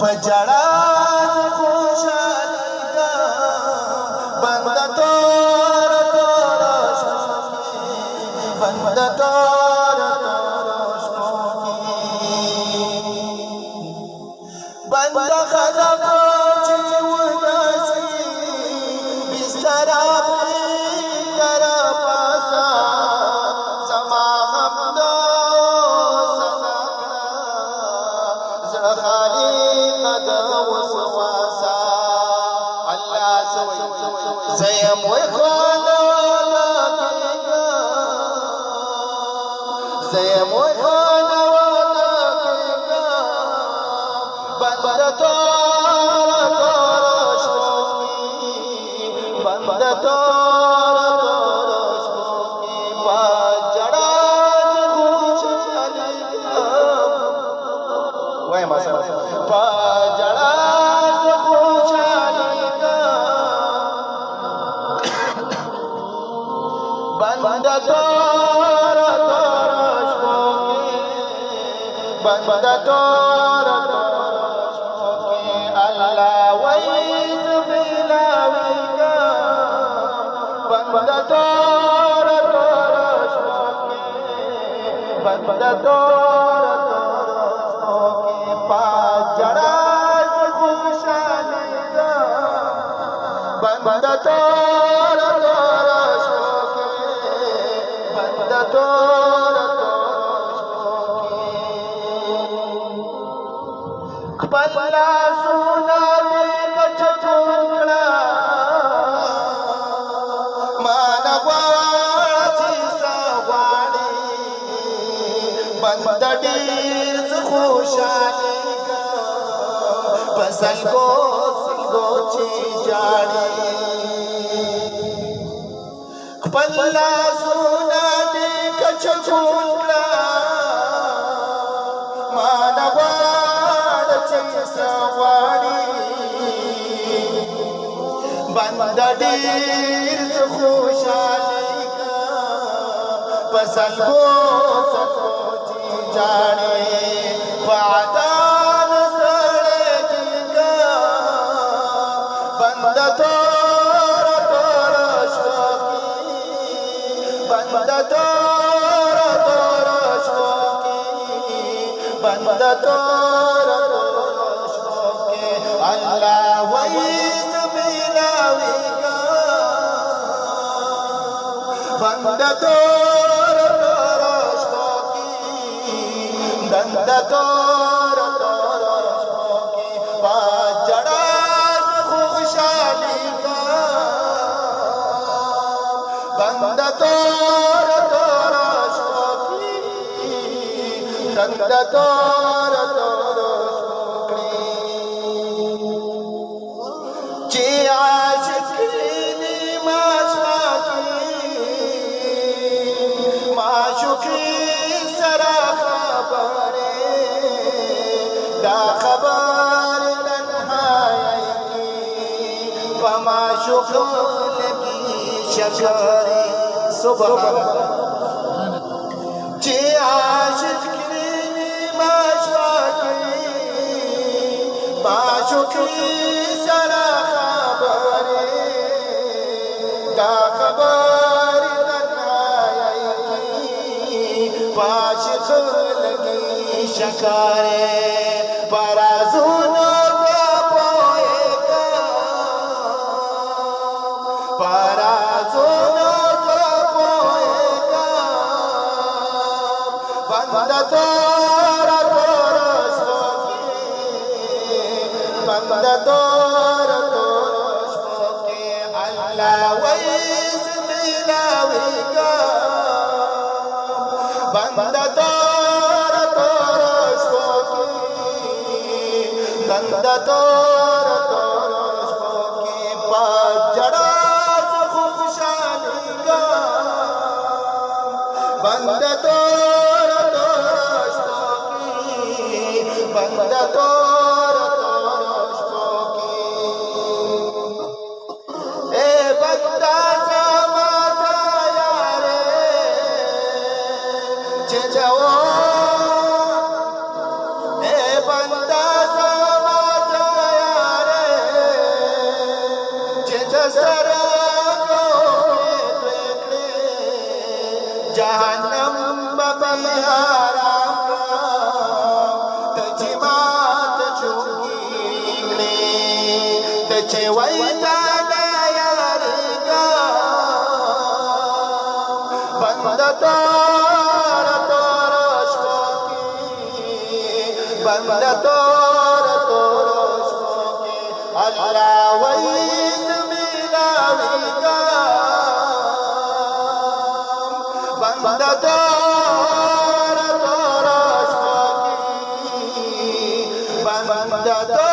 पजड़ा खुशाली का बंद तोर तोर बंद तोर बंद खलक उदासी बिस्तरा कर पासा समा हमदो सनकरा जखाली कद वसवासा अल्लाह सयम खाना लगेगा सयम खाना लगेगा बंद तोर बंद तोर पजड़ा वही मसला पजड़ा बंद तोर बंद तोर अल्लाह वैस मिलावेगा बंद तोर बंद तोर पजड़ा खुशाली का बंद तोर बंद तोर पल्ला सुना कछ टुकड़ा मानवाची सवारी बंद डीर खुशाली का फसल को सिंगोची जाड़ी पल्ला सुना कछ टुकड़ा मानवाची सवारी बंद डीर खुशाली का फसल को सकोची जाने पादान सड़ेगा बंद तोर शोकी बंद तोर शोकी बंद तोर शोकी अल्लाह वैस मिलावेगा बंद तोर शोकी बंद तोर शोकी पजड़ा खुशाली का बंद तोर शोकी बंद तोर शोकी जे आशिकी माशुकी सरा खबरे दा खबर तन्हाई की पमाशुक लगी शकरे सुबह जे आशिकी माशुकी सरा खबरे दा खबर पाशिक लगी शकारे पराजुनो पोएगा पराजुनो पोएगा बंद तोर शोकी बंद तोर शोकी अल्लाह वैस मिलावेगा बंद तोर शोकी बंद तोर शोकी पजड़ा खुशाली का बंदा तोरा बंदा ए बंदा समाता यारे जजवा ए बंदा समाता यारे जजसरा जहन्नम बबिहारा तची मात चुकीले तचे वैताना यारिगा बंद तोर शोकी बंद तोर शोकी अल्लाह वैद मिलाविगा बंदा तोरा शौकी बंदा